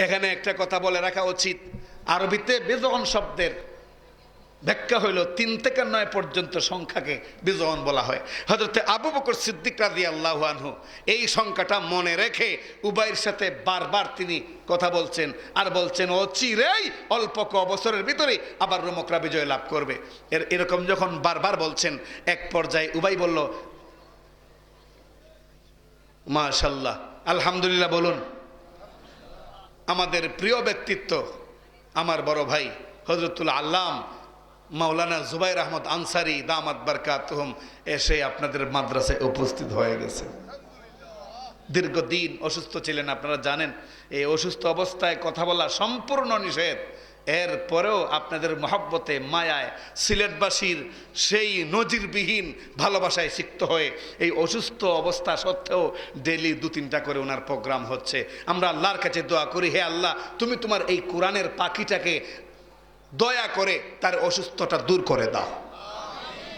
এখানে একটা কথা বলে রাখা উচিত, আরবিতে বিজোন শব্দের ব্যাখ্যা হইল 3 থেকে 9 পর্যন্ত সংখ্যাকে বিজোন বলা হয়। হযরত আবু বকর সিদ্দিক রাদিয়াল্লাহু আনহু এই সংখ্যাটা মনে রেখে উবাইয়ের সাথে বারবার তিনি কথা বলছেন আর বলছেন ও চিরেই অল্প বছরের ভিতরে আবার রোমকরা বিজয় লাভ করবে। এরকম যখন বারবার বলছেন, এক পর্যায়ে উবাই বলল মাশাআল্লাহ, আলহামদুলিল্লাহ বলুন। আমাদের প্রিয় ব্যক্তিত্ব আমার বড় ভাই হযরতুল আল্লাম মাওলানা জুবাইর আহমদ আনসারী দামাত বারকাতুহুম এসে আপনাদের মাদ্রাসায় উপস্থিত হয়ে গেছে। দীর্ঘদিন অসুস্থ ছিলেন, আপনারা জানেন। এই অসুস্থ অবস্থায় কথা বলা সম্পূর্ণ নিষেধ। এরপরেও আপনাদের মহব্বতে মায়ায় সিলেটবাসীর সেই নজিরবিহীন ভালোবাসায় সিক্ত হয়ে এই অসুস্থ অবস্থা সত্ত্বেও ডেলি 2-3টা করে ওনার প্রোগ্রাম হচ্ছে। আমরা আল্লাহর কাছে দোয়া করি, হে আল্লাহ, তুমি তোমার এই কোরআনের পাখিটাকে দয়া করে তার অসুস্থতা দূর করে দাও,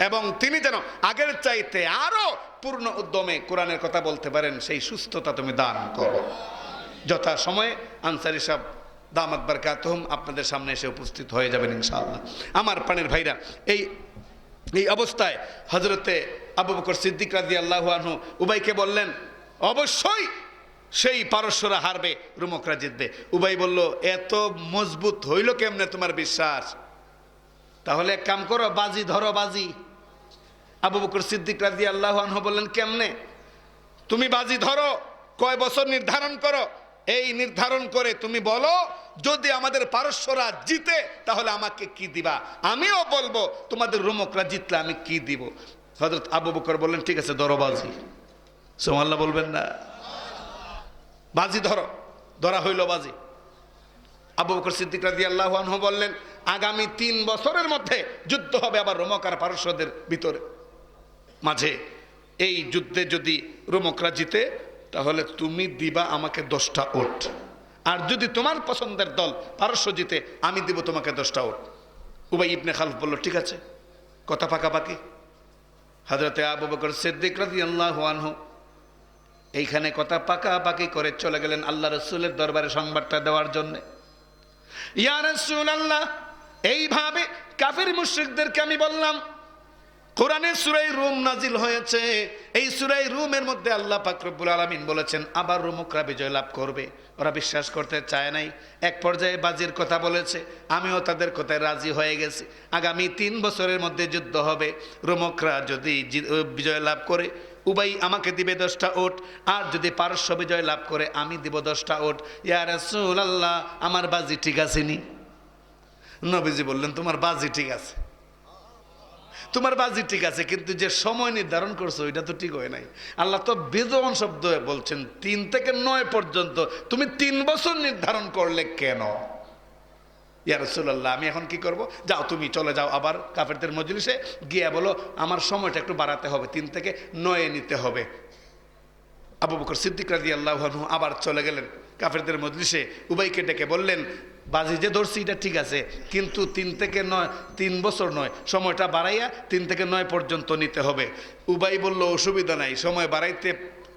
এবং তিনি যেন আগের চাইতে আরো পূর্ণ উদ্যমে কোরআনের কথা বলতে পারেন, সেই সুস্থতা তুমি দান করো। যথা সময়ে আনসারী সাহেব দামাত বারকাতুহুম আপনাদের সামনে এসে উপস্থিত হয়ে যাবেন ইনশাআল্লাহ। আমার প্রাণের ভাইরা, এই অবস্থায় হযরতে আবু বকর সিদ্দিক রাদিয়াল্লাহু আনহু উবাইকে বললেন, অবশ্যই সেই পারস্যরা হারবে, রোমকরা জিতবে। উবাই বলল, এত মজবুত হইল কেমনে তোমার বিশ্বাস? তাহলে এক কাম করো, বাজি ধরো, বাজি। আবু বকর সিদ্দিক রাদিয়াল্লাহু আনহু বললেন, কেমনে? তুমি বাজি ধরো, কয় বছর নির্ধারণ করো, এই নির্ধারণ করে তুমি বলো, যদি আমাদের পারস্যরা জিতে তাহলে আমাকে কি দিবা, আমিও বলবো তোমাদের রোমকরা জিতলে আমি কি দিব। হযরত আবু বকর বললেন, ঠিক আছে, ধরো বাজি। সুবহানাল্লাহ বলবেন না? বাজি ধরো। ধরা হইল বাজি। আবু বকর সিদ্দিক রাদিয়াল্লাহু আনহু বললেন, আগামী 3 বছরের মধ্যে যুদ্ধ হবে আবার রোমক আর পারস্যদের ভিতরে মাঝে। এই যুদ্ধে যদি রোমকরা জিতে তাহলে তুমি দিবা আমাকে 10টা উট, আর যদি তোমার পছন্দের দল পারস্য জিতে আমি দিব তোমাকে 10টা উট। উবাই ইবনে খালফ বলল, ঠিক আছে, কথা পাকাপাকি। হযরতে আবু বকর সিদ্দিক রাদিয়াল্লাহু আনহু এইখানে কথা পাকাপাকি করে চলে গেলেন আল্লাহ রাসূলের দরবারে সংবাদটা দেওয়ার জন্য। ইয়া রাসূলুল্লাহ, এইভাবে কাফির মুশরিকদেরকে আমি বললাম কোরআনে সূরা রুম নাজিল হয়েছে। এই সূরা রুমের মধ্যে আল্লাহ পাক রব্বুল আলামিন বলেছেন আবার রোমকরা বিজয় লাভ করবে। ওরা বিশ্বাস করতে চায় নাই, এক পর্যায়ে বাজির কথা বলেছে। আমিও তাদের কথায় রাজি হয়ে গেছি। আগামী 3 বছরের মধ্যে যুদ্ধ হবে। রোমকরা যদি বিজয় লাভ করে উবাই আমাকে দিবে 10টা উট, আর যদি পারস্য বিজয় লাভ করে আমি দিব 10টা উট। ইয়া রাসূলুল্লাহ, আমার বাজি ঠিক আছে নি? নবীজি বললেন, তোমার বাজি ঠিক আছে, তোমার বাজি ঠিক আছে, কিন্তু যে সময় নির্ধারণ করছো ওইটা তো ঠিক হয় নাই। আল্লাহ তো বেজবান শব্দ বলছেন 3 থেকে 9 পর্যন্ত, তুমি 3 বছর নির্ধারণ করলে কেন? ইয়া রাসূলুল্লাহ, আমি এখন কি করব? যাও, তুমি চলে যাও আবার কাফেরদের মজলিসে গিয়ে বলো আমার সময়টা একটু বাড়াতে হবে, 3 থেকে 9 নিতে হবে। আবু বকর সিদ্দিক রাদিয়াল্লাহু আনহু আবার চলে গেলেন কাফেরদের মজলিসে। উবাইকে ডেকে বললেন, বাজি যে ধরছি এটা ঠিক আছে, কিন্তু 3 থেকে 9, 3 বছর নয়, সময়টা বাড়াইয়া 3 থেকে 9 পর্যন্ত নিতে হবে। উবাই বলল, অসুবিধা নাই, সময় বাড়াইতে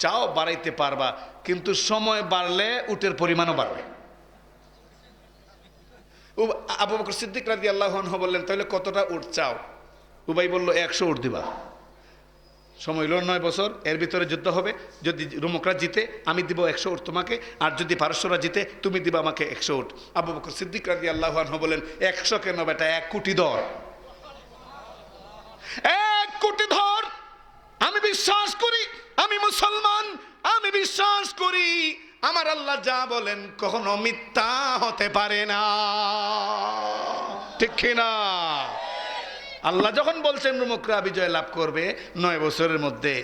চাও বাড়াইতে পারবা, কিন্তু সময় বাড়লে উটের পরিমাণও বাড়বে। আবু বকর সিদ্দিক রাদিয়াল্লাহু আনহু বললেন, তাহলে কতটা উট চাও? উবাই বলল, 100 উট দিবা। সময় হলো 9 বছর, এর ভিতরে যুদ্ধ হবে। যদি রোমকরা জিতে আমি দিব 100 উট তোমাকে, আর যদি পারস্যরা জিতে তুমি দিবা আমাকে 100 উট। আবু বকর সিদ্দিক রাদিয়াল্লাহু আনহু বলেন, 100 কেন বেটা, 1 কোটি ধর, 1 কোটি ধর। আমি বিশ্বাস করি, আমি মুসলমান, আমি বিশ্বাস করি আমার আল্লাহ যা বলেন কখনো মিথ্যা হতে পারে না, ঠিক কিনা? আল্লাহ যখন বলছেন রোমকরা বিজয় লাভ করবে 9 বছরের মধ্যে,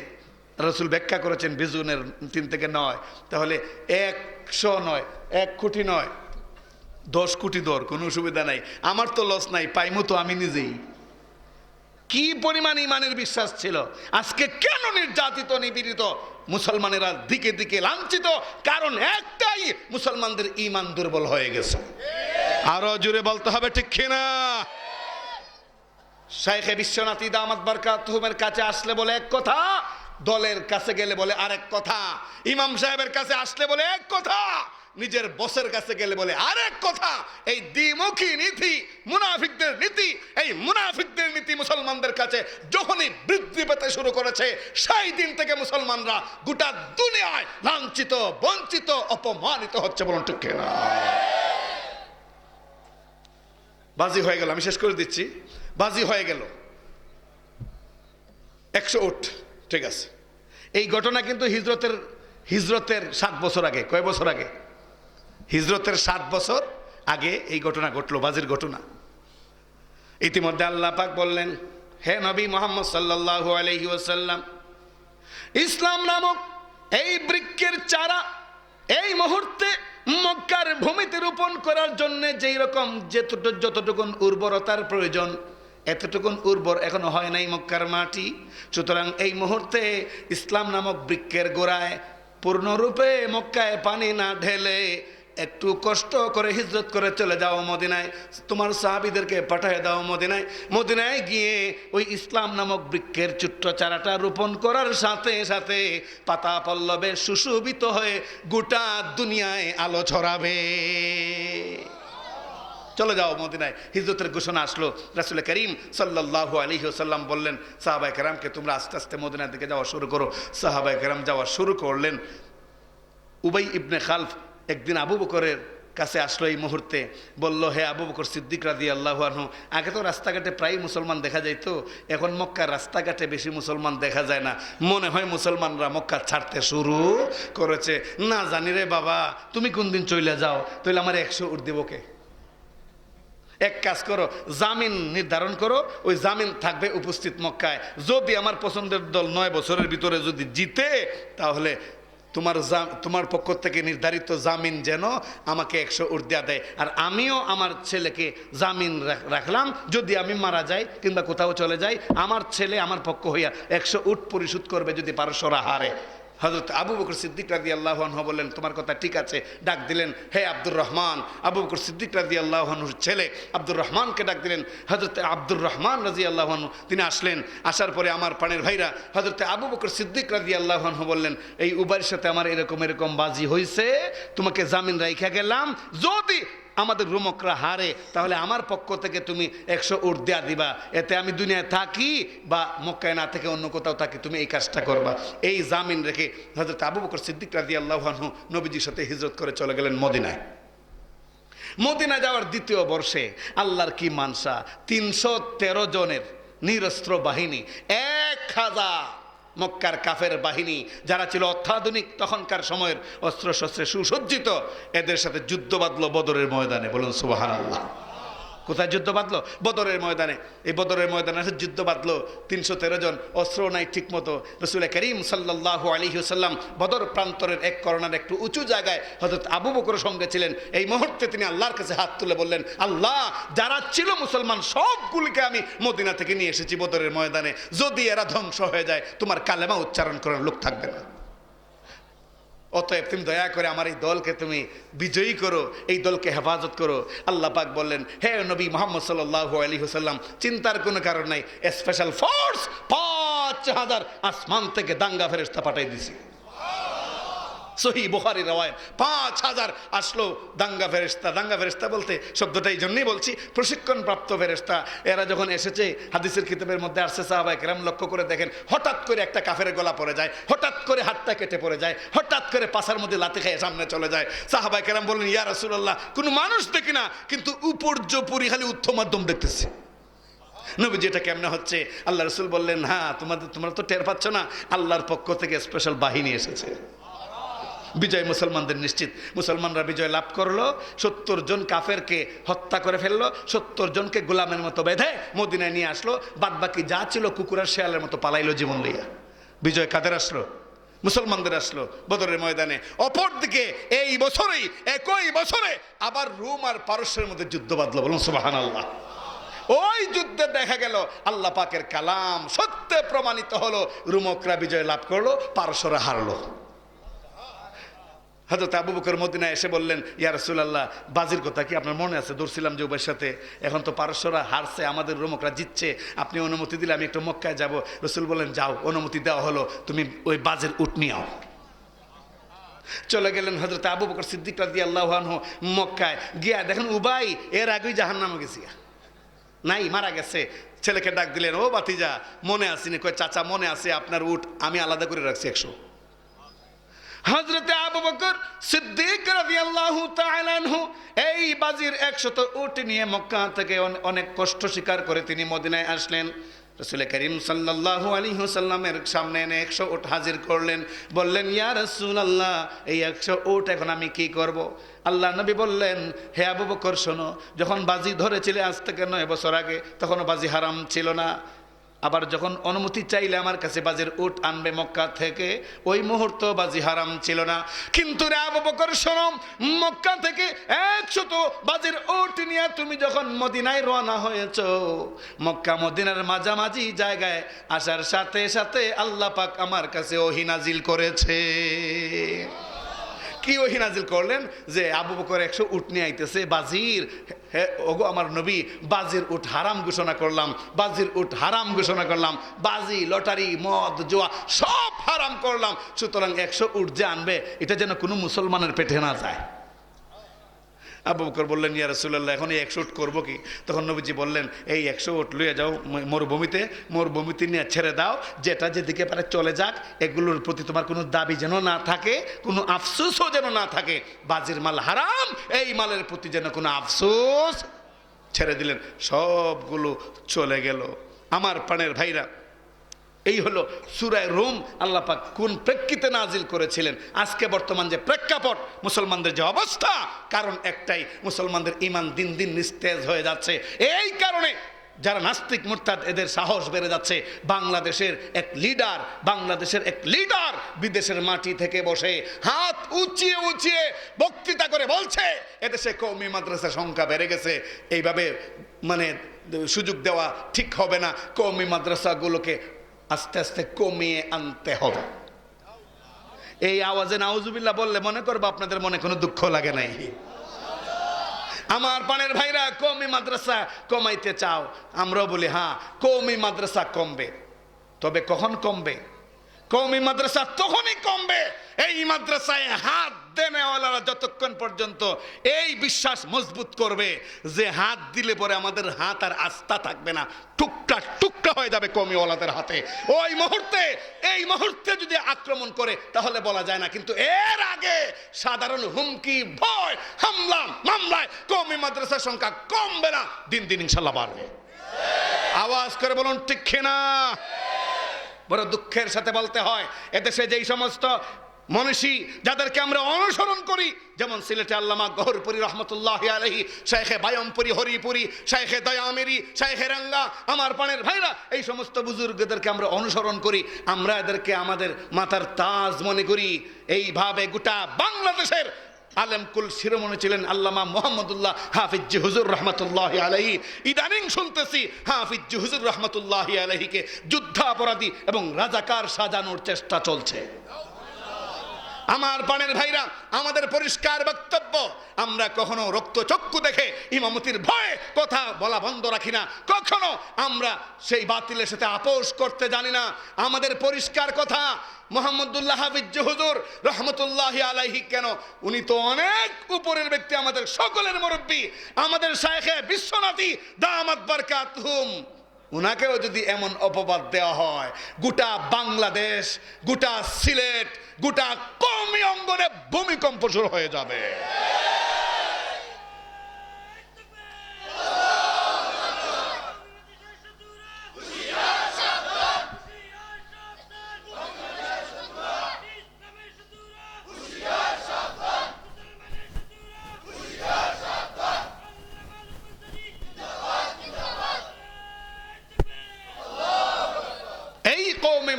রাসূল ব্যাখ্যা করেছেন বিজুনের 3 থেকে 9, তাহলে 100 নয়, 1 কোটি নয়, 10 কোটি ধর, কোনো অসুবিধা নাই, আমার তো লস নাই, পাইমু তো আমি নিজেই। কি পরিমাণ ইমানের বিশ্বাস ছিল! আজকে কেন নির্যাতিত নিপীড়িত মুসলমানেরা দিকে দিকে লাঞ্ছিত? কারণ একটাই, মুসলমানদের ইমান দুর্বল হয়ে গেছে। আরো জোরে বলতে হবে, ঠিক কিনা? শাইখে বিশ্বনাথী দামাত বারকাতুহুমের কাছে আসলে বলে এক কথা, দলের কাছে গেলে বলে আরেক কথা। ইমাম সাহেবের কাছে আসলে বলে এক কথা, নিজের বসের কাছে গেলে বলে আরেক কথা, এই দ্বিমুখী নীতি মুনাফিকদের নীতি, এই মুনাফিকদের নীতি মুসলমানদের কাছে যখনই বৃদ্ধি পেতে শুরু করেছে, সেই দিন থেকে মুসলমানরা গোটা দুনিয়ায় লাঞ্ছিত, বঞ্চিত, অপমানিত হচ্ছে। বলুন ঠিক কিনা? বাজি হয়ে গেল, আমি শেষ করে দিচ্ছি। বাজি হয়ে গেল 100 উট, ঠিক আছে। এই ঘটনা কিন্তু হিজরতের 7 বছর আগে। কয় বছর আগে? হিজরতের 7 বছর আগে এই ঘটনা ঘটলো, বাজির ঘটনা। ইতিমধ্যে আল্লাহ পাক বললেন, হে নবী মুহাম্মদ সাল্লাল্লাহু আলাইহি ওয়াসাল্লাম, ইসলাম নামক এই বৃক্ষের চারা এই মুহূর্তে মক্কার ভূমিতে রোপণ করার জন্য যেই রকম যতটুকুন উর্বরতার প্রয়োজন, এতটুকুন উর্বর এখনো হয় নাই মক্কার মাটি। সুতরাং এই মুহূর্তে ইসলাম নামক বৃক্ষের গোড়ায় পূর্ণরূপে মক্কায় পানি না ঢেলে একটু কষ্ট করে হিজরত করে চলে যাও মদিনায়, তোমার সাহাবীদেরকে পাঠিয়ে দাও মদিনায়। মদিনায় গিয়ে ওই ইসলাম নামক বৃক্ষের ছোট্ট চারাটা রোপণ করার সাথে সাথে পাতা পল্লবে সুশোভিত হয়ে গোটা দুনিয়ায় আলো ছড়াবে। চলে যাও মদিনায়। হিজরতের ঘোষণা আসলো। রাসূল করিম সাল্লাল্লাহু আলাইহি ওয়াসাল্লাম বললেন সাহাবায়ে কেরামকে, তোমরা আস্তে আস্তে মদিনার দিকে যাওয়া শুরু করো। সাহাবায়ে কেরাম যাওয়া শুরু করলেন। উবাই ইবনে খালফ একদিন আবু বকরের কাছে আসলো এই মুহূর্তে, বলল, হে আবু বকর সিদ্দিক রাদিয়াল্লাহু আনহু, আগে তো রাস্তাঘাটে প্রায় মুসলমান দেখা যাইতো, এখন মক্কার রাস্তাঘাটে বেশি মুসলমান দেখা যায় না, মনে হয় মুসলমানরা মক্কা ছাড়তে শুরু করেছে। না জানি রে বাবা, তুমি কোন দিন চলে যাও, তাহলে আমার 100 উট দিব কে? এক কাজ করো, জামিন নির্ধারণ করো, ওই জামিন থাকবে উপস্থিত মক্কায়। যদি আমার পছন্দের দল 9 বছরের ভিতরে যদি জিতে, তাহলে তোমার পক্ষ থেকে নির্ধারিত জামিন যেন আমাকে 100 উট দেয়া দেয়। আর আমিও আমার ছেলেকে জামিন রাখলাম, যদি আমি মারা যাই কিংবা কোথাও চলে যাই, আমার ছেলে আমার পক্ষ হইয়া 100 উট পরিশোধ করবে যদি পারস্যরা হারে। হযরত আবু বকর সিদ্দিক রাদিয়াল্লাহু আনহু বললেন, তোমার কথা ঠিক আছে। ডাক দিলেন, হে আব্দুর রহমান। আবু বকর সিদ্দিক রাদিয়াল্লাহু আনহুর ছেলে আব্দুর রহমানকে ডাক দিলেন। হযরত আব্দুর রহমান রাদিয়াল্লাহু আনহু তিনি আসলেন। আসার পরে আমার প্রাণের ভাইরা, হযরত আবু বকর সিদ্দিক রাদিয়াল্লাহু আনহু বললেন, এই উবাইর সাথে আমার এরকম বাজি হয়েছে, তোমাকে জামিন রাইখা গেলাম, যদি আমাদের রোমকরা হারে তাহলে আমার পক্ষ থেকে তুমি 100 উট দেয়া দিবা, এতে আমি দুনিয়ায় থাকি বা মক্কায় না থেকে অন্য কোথাও থাকি, তুমি এই কাজটা করবা। এই জামিন রেখে হযরত আবু বকর সিদ্দিক রাদিয়াল্লাহু আনহু নবীজির সাথে হিজরত করে চলে গেলেন মদিনায়। মদিনা যাওয়ার দ্বিতীয় বর্ষে আল্লাহর কি মানসা, 313 জনের নিরস্ত্র বাহিনী, 1000 মক্কার কাফের বাহিনী যারা ছিল অত্যাধুনিক তখনকার সময়ের অস্ত্রশস্ত্রে সুসজ্জিত, এদের সাথে যুদ্ধ বাঁধলো বদরের ময়দানে। বলুন সুবহানাল্লাহ। কোথায় যুদ্ধ বাঁধলো? বদরের ময়দানে। এই বদরের ময়দানে যুদ্ধ বাঁধলো 313 জন, অস্ত্র নাই ঠিক মতো। রাসূল করিম সাল্লাল্লাহু আলাইহি ওয়াসাল্লাম বদর প্রান্তরের এক কর্নার একটু উঁচু জায়গায় হযরত আবু বকর সঙ্গে ছিলেন। এই মুহূর্তে তিনি আল্লাহর কাছে হাত তুলে বললেন, আল্লাহ, যারা ছিল মুসলমান সবগুলিকে আমি মদিনা থেকে নিয়ে এসেছি বদরের ময়দানে, যদি এরা ধ্বংস হয়ে যায় তোমার কালেমা উচ্চারণ করার লোক থাকবে না। অতএব তুমি দয়া করে আমার এই দলকে তুমি বিজয়ী করো, এই দলকে হেফাজত করো। আল্লাহ পাক বললেন, হে নবী মুহাম্মদ সাল্লাল্লাহু আলাইহি ওয়াসাল্লাম, চিন্তার কোনো কারণ নাই, স্পেশাল ফোর্স 5000 আসমান থেকে দাঙ্গা ফেরেশতা পাঠিয়ে দিছি। সহিহ বুখারী রওয়ায়াত, 5000 আসলো দাঙ্গা ফেরেশতা। দাঙ্গা ফেরেশতা বলতে শব্দটা এই জন্যই বলছি, প্রশিক্ষণপ্রাপ্ত ফেরেশতা। এরা যখন এসেছে, হাদিসের কিতাবের মধ্যে আসছে, সাহাবায়ে কেরাম লক্ষ্য করে দেখেন, হঠাৎ করে একটা কাফেরের গলা পড়ে যায়, হঠাৎ করে হাতটা কেটে পড়ে যায়, হঠাৎ করে পাছার মধ্যে লাথি খেয়ে সামনে চলে যায়। সাহাবায়ে কেরাম বললেন, ইয়া রাসূলুল্লাহ, কোনো মানুষ দেখি না, কিন্তু উপর্যুপরি খালি উত্থ মাধ্যম দেখতেছি। নবী, যেটা কেমনে হচ্ছে? আল্লাহ রাসূল বললেন, হ্যাঁ, তোমরা তো টের পাচ্ছ না, আল্লাহর পক্ষ থেকে স্পেশাল বাহিনী এসেছে। বিজয় মুসলমানদের নিশ্চিত। মুসলমানরা বিজয় লাভ করলো, 70 জন কাফেরকে হত্যা করে ফেললো, 70 জনকে গোলামের মতো বেঁধে মদিনায় নিয়ে আসলো, বাদ বাকি যা ছিল কুকুরের শেয়ালের মতো পালাইলো জীবন লইয়া। বিজয় কাদের আসলো? মুসলমানদের আসলো বদরের ময়দানে। অপরদিকে এই বছরেই, একই বছরে আবার রোম আর পারস্যের মধ্যে যুদ্ধ বাঁধলো। বলুন সুবহানাল্লাহ। ওই যুদ্ধে দেখা গেল আল্লাহ পাকের কালাম সত্যে প্রমাণিত হলো, রোমকরা বিজয় লাভ করলো, পারস্যরা হারলো। হযরত আবু বকর মদিনায় এসে বললেন, ইয়া রাসূলুল্লাহ, বাজির কথা কি আপনার মনে আছে? দৌড়ছিলাম যে উবাইয়ের সাথে, এখন তো পারস্যরা হারছে, আমাদের রোমকরা জিতছে, আপনি অনুমতি দিলে আমি একটু মক্কায় যাব। রাসূল বললেন, যাও, অনুমতি দেওয়া হলো, তুমি ওই বাজির উট নিয়ে আও। চলে গেলেন হযরত আবু বকর সিদ্দিক রাদিয়াল্লাহু আনহু মক্কায় গিয়া দেখেন উবাই এর আগেই জাহান্নামে গেছে, নাই মারা গেছে। ছেলেকে ডাক দিলেন, ও বাতিজা মনে আসেনি? কয় চাচা মনে আছে, আপনার উট আমি আলাদা করে রাখছি 100। হযরতে আবু বকর সিদ্দিক রাদিয়াল্লাহু তাআলা আনহু এই বাজির 100 উট নিয়ে মক্কা থেকে অনেক কষ্ট স্বীকার করে তিনি মদিনায় আসলেন। রাসূল করিম সাল্লাল্লাহু আলাইহি ওয়াসাল্লামের সামনে এনে 100 উট হাজির করলেন। বললেন, ইয়া রাসূলুল্লাহ, এই 100 উট এখন আমি কি করব? আল্লাহ নবী বললেন, হে আবু বকর শোনো, যখন বাজি ধরেছিলে আজ থেকে 9 বছর আগে, তখনও বাজি হারাম ছিল না। আবার যখন অনুমতি চাইলে আমার কাছে বাজির উট আনবে মক্কা থেকে, ওই মুহূর্ত বাজি হারাম ছিল না। কিন্তু রে আবু বকর শোনো, মক্কা থেকে 100 বাজির উট নিয়ে তুমি যখন মদিনায় রওনা হয়েছ, মক্কা মদিনার মাঝামাঝি জায়গায় আসার সাথে সাথে আল্লাহ পাক আমার কাছে ওহী নাজিল করেছে। কি ওহী নাজিল করলেন? যে আবু বকর 100 উট নিয়ে আইতেছে বাজির, ওগো আমার নবী, বাজির উট হারাম ঘোষণা করলাম, বাজির উট হারাম ঘোষণা করলাম, বাজি লটারি মদ জুয়া সব হারাম করলাম, সুতরাং 100 উট যে আনবে এটা যেন কোনো মুসলমানের পেটে না যায়। আবু বকর বললেন, ইয়া রাসূলুল্লাহ, এখন এই 100 উট করবো কি? তখন নবীজি বললেন, এই 100 উট লইয়া যাও মরুভূমিতে নিয়ে ছেড়ে দাও, যেটা যেদিকে পারে চলে যাক, এগুলোর প্রতি তোমার কোনো দাবি যেন না থাকে, কোনো আফসোসও যেন না থাকে। বাজির মাল হারাম, এই মালের প্রতি যেন কোনো আফসোস। ছেড়ে দিলেন, সবগুলো চলে গেল। আমার প্রাণের ভাইরা, এই হলো সূরা রুম আল্লাহ পাক কোন প্রেক্ষিতে নাজিল করেছিলেন। আজকে বর্তমান যে প্রেক্ষাপট, মুসলমানদের যে অবস্থা, কারণ একটাই, মুসলমানদের ঈমান দিন দিন নিস্তেজ হয়ে যাচ্ছে। এই কারণে যারা নাস্তিক মুরতাদ এদের সাহস বেড়ে যাচ্ছে। বাংলাদেশের এক লিডার বিদেশের মাটি থেকে বসে হাত উঁচিয়ে উঁচিয়ে বক্তৃতা করে বলছে, এদেশে কওমি মাদ্রাসার সংখ্যা বেড়ে গেছে, এইভাবে মানে সুযোগ দেওয়া ঠিক হবে না, কওমি মাদ্রাসাগুলোকে আস্তে আস্তে কমিয়ে আনতে হবে। এই আওয়াজে নাউজুবিল্লাহ বললে মনে করবো আপনাদের মনে কোনো দুঃখ লাগে নাই। আমার প্রাণের ভাইরা, কওমি মাদ্রাসা কমাইতে চাও? আমরাও বলি হ্যাঁ, কওমি মাদ্রাসা কমবে, তবে কখন কমবে? কওমি মাদ্রাসা তখনই কমবে এই মাদ্রাসায় হাত দেনেওয়ালারা যতক্ষণ পর্যন্ত এই বিশ্বাস মজবুত করবে যে হাত দিলে পরে আমাদের হাত আর আস্থা থাকবে না, টুকরা টুকরা হয়ে যাবে কওমিওয়ালাদের হাতে। এই মুহূর্তে যদি আক্রমণ করে তাহলে বলা যায় না, কিন্তু এর আগে সাধারণ হুমকি, ভয়, হামলা মামলায় কওমি মাদ্রাসার সংখ্যা কমবে না, দিন দিন ইনশাল্লাহ বাড়বে। আওয়াজ করে বলুন ঠিক কিনা? বড় দুঃখের সাথে বলতে হয়, এদেশে যেই সমস্ত মনীষী যাদেরকে আমরা অনুসরণ করি, যেমন সিলেটে আল্লামা গহরপুরী রহমতুল্লাহি আলাইহি, শাইখে বায়মপুরী হরিপুরী, শাইখে দয়ামেরি, শাইখে রাঙ্গা, আমার প্রাণের ভাইরা, এই সমস্ত বুজুর্গদেরকে আমরা অনুসরণ করি, আমরা এদেরকে আমাদের মাথার তাজ মনে করি। এইভাবে গোটা বাংলাদেশের আলেমকুল শিরোমণি ছিলেন আল্লামা মুহাম্মদুল্লাহ হাফিজ হুজুর রহমতুল্লাহি আলাইহি। ইদানিং শুনতেছি হাফিজ হুজুর রহমতুল্লাহি আলাইহিকে যুদ্ধাপরাধী এবং রাজাকার সাজানোর চেষ্টা চলছে। আমার প্রাণের ভাইরা, আমাদের পরিষ্কার বক্তব্য, আমরা কখনো রক্তচক্ষু দেখে ইমামতির ভয়ে কথা বলা বন্ধ রাখি না, কখনো আমরা সেই বাতিলের সাথে আপোষ করতে জানি না। আমাদের পরিষ্কার কথা, মুহাম্মদুল্লাহ হাফিজ হুজুর রহমতুল্লাহি আলাইহি কেন, উনি তো অনেক উপরের ব্যক্তি, আমাদের সকলের মুরব্বী, আমাদের শাইখে বিশ্বনাথী দামাত বারকাতুহুম, উনাকেও যদি এমন অপবাদ দেওয়া হয়, গোটা বাংলাদেশ, গোটা সিলেট, গোটা কওমি অঙ্গনে ভূমিকম্প শুরু হয়ে যাবে।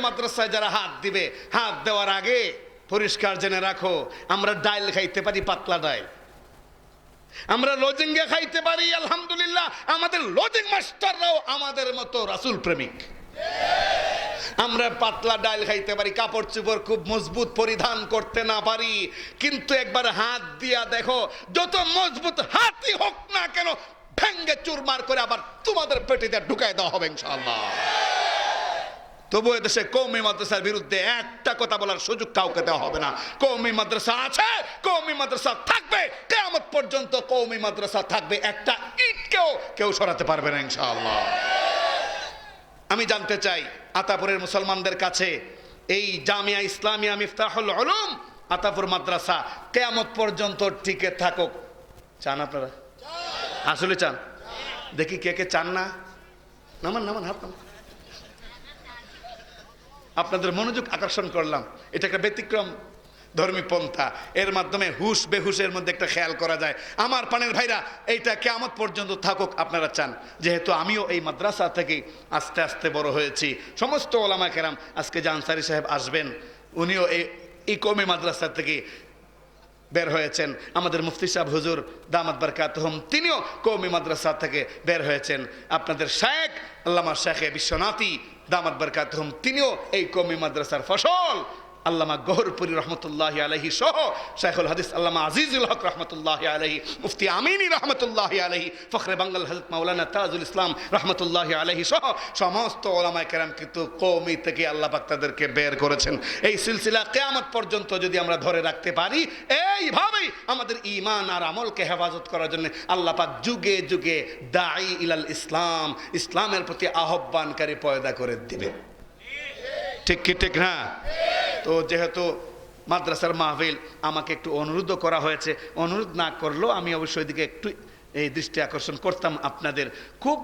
মাদ্রাসায় যারা হাত দিবে, হাত দেওয়ার আগে পরিষ্কার জেনে রাখো, আমরা ডাইল খাইতে পারি, পাতলা ডাইল, আমরা লজিঙ্গা খাইতে পারি, আলহামদুলিল্লাহ, আমাদের লজিং মাস্টাররাও আমাদের মতো রাসূল প্রেমিক। আমরা পাতলা ডাইল খাইতে পারি, কাপড় চোপড় খুব মজবুত পরিধান করতে না পারি, কিন্তু একবার হাত দিয়া দেখো, যত মজবুত হাতই হোক না কেন, ভেঙ্গে চুরমার করে আবার তোমাদের পেটে ঢুকাই দেওয়া হবে ইনশাআল্লাহ। তবু এদেশে কওমি মাদ্রাসার বিরুদ্ধে একটা কথা বলার সুযোগ কাউকে দেওয়া হবে না। কওমি মাদ্রাসা আছে, কওমি মাদ্রাসা থাকবে, কিয়ামত পর্যন্ত কওমি মাদ্রাসা থাকবে, একটা ইটকেও কেউ সরাতে পারবে না ইনশাআল্লাহ। আমি জানতে চাই আতাপুরের মুসলমানদের কাছে এই জামিয়া ইসলামিয়া মিফতাহুল উলুম আতাপুর মাদ্রাসা কিয়ামত পর্যন্ত টিকে থাকুক, চান আপনারা? আসলে চান? দেখি কে কে চান না, নামান নামান হাত নামান। আপনাদের মনোযোগ আকর্ষণ করলাম, এটা একটা ব্যতিক্রম ধর্মী পন্থা, এর মাধ্যমে হুশ বেহুশের মধ্যে একটা খেয়াল করা যায়। আমার পানের ভাইরা, এইটা কিয়ামত পর্যন্ত থাকুক আপনারা চান। যেহেতু আমিও এই মাদ্রাসা থেকে আস্তে আস্তে বড় হয়েছি, সমস্ত ওলামা কেরাম, আজকে যে আনসারী সাহেব আসবেন উনিও এই কওমি মাদ্রাসা থেকে বের হয়েছেন, আমাদের মুফতি সাহেব হুজুর দামাত বারকাতুহুম তিনিও কওমি মাদ্রাসা থেকে বের হয়েছেন, আপনাদের শেখ আল্লামা শেখে বিশ্বনাথী দামাত বারকাতুহুম তিনিও এই কওমি মাদ্রাসার ফসল। আল্লামা গহরপুরি রহমতুল্লাহি আলাইহি সহ শাইখুল হাদিস আল্লামা আজিজুল হক রহমতুল্লাহি আলাইহি, মুফতি আমিনী রহমতুল্লাহি আলাইহি, ফখরে বাঙ্গাল হযরত মাওলানা তাজুল ইসলাম রহমতুল্লাহি আলাইহি সহ সমস্ত ওলামায়ে কেরাম কিন্তু কওমি থেকে আল্লাহ পাক তাদেরকে বের করেছেন। এই সিলসিলা কিয়ামত পর্যন্ত যদি আমরা ধরে রাখতে পারি, এইভাবেই আমাদের ঈমান আর আমলকে হেফাজত করার জন্য আল্লাহ পাক যুগে যুগে দাঈ ইলাল ইসলাম, ইসলামের প্রতি আহ্বানকারী পয়দা করে দিবেন। ঠিক কি ঠিক না? তো যেহেতু মাদ্রাসার মাহফিল, আমাকে একটু অনুরোধও করা হয়েছে, অনুরোধ না করলেও আমি অবশ্যই দিকে একটু এই দৃষ্টি আকর্ষণ করতাম আপনাদের। খুব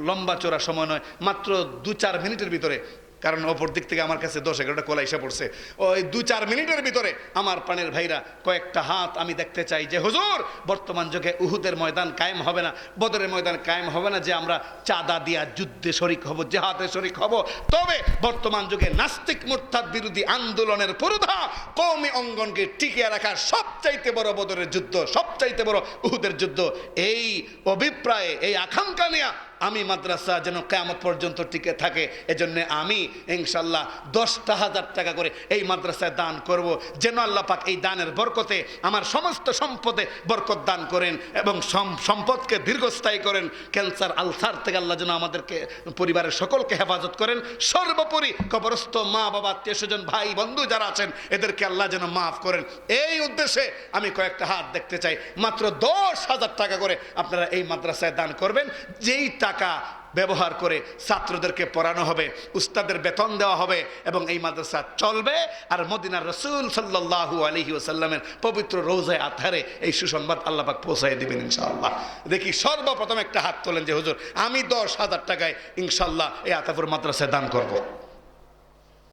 লম্বা চড়া সময় নয়, মাত্র 2-4 মিনিটের ভিতরে, কারণ অপর দিক থেকে আমার কাছে 10-11টা কলা এসে পড়ছে, ওই 2-4 মিনিটের ভিতরে আমার প্রাণের ভাইরা কয়েকটা হাত আমি দেখতে চাই যে হুজুর বর্তমান যুগে উহুদের ময়দান কায়েম হবে না, বদরের ময়দান কায়েম হবে না যে আমরা চাঁদা দিয়া যুদ্ধে শরিক হব, জেহাদে শরিক হব, তবে বর্তমান যুগে নাস্তিক মুরতাদ বিরোধী আন্দোলনের পুরোধা কওমি অঙ্গনকে টিকিয়ে রাখার সবচাইতে বড় বদরের যুদ্ধ, সবচাইতে বড় উহুদের যুদ্ধ, এই অভিপ্রায়ে এই আকাঙ্ক্ষা নিয়ে আমি মাদ্রাসা যেন কিয়ামত পর্যন্ত টিকে থাকে, এজন্য আমি ইনশাল্লাহ 10,000 টাকা করে এই মাদ্রাসায় দান করব, যেন আল্লাহ পাক এই দানের বরকতে আমার সমস্ত সম্পদে বরকত দান করেন এবং সম্পদকে দীর্ঘস্থায়ী করেন। ক্যান্সার আলসার থেকে আল্লাহ যেন আমাদেরকে পরিবারের সকলকে হেফাজত করেন। সর্বোপরি কবরস্থ মা বাবা আত্মীয় স্বজন ভাই বন্ধু যারা আছেন এদেরকে আল্লাহ যেন মাফ করেন। এই উদ্দেশ্যে আমি কয়েকটা হাত দেখতে চাই। মাত্র 10,000 টাকা করে আপনারা এই মাদ্রাসায় দান করবেন, যেই টাকা ব্যবহার করে ছাত্রদেরকে পড়ানো হবে, উস্তাদের বেতন দেওয়া হবে এবং এই মাদ্রাসা চলবে। আর মদিনার রাসূল সাল্লাল্লাহু আলাইহি ওয়াসাল্লামের পবিত্র রওজায়ে আতহারে এই সুসংবাদ আল্লাহ পাক পৌঁছায় দিবেন ইনশাআল্লাহ। দেখি সর্বপ্রথম একটা হাত তোলেন যে হুজুর আমি 10,000 টাকায় ইনশাআল্লাহ এই আতাপুর মাদ্রাসায় দান করব।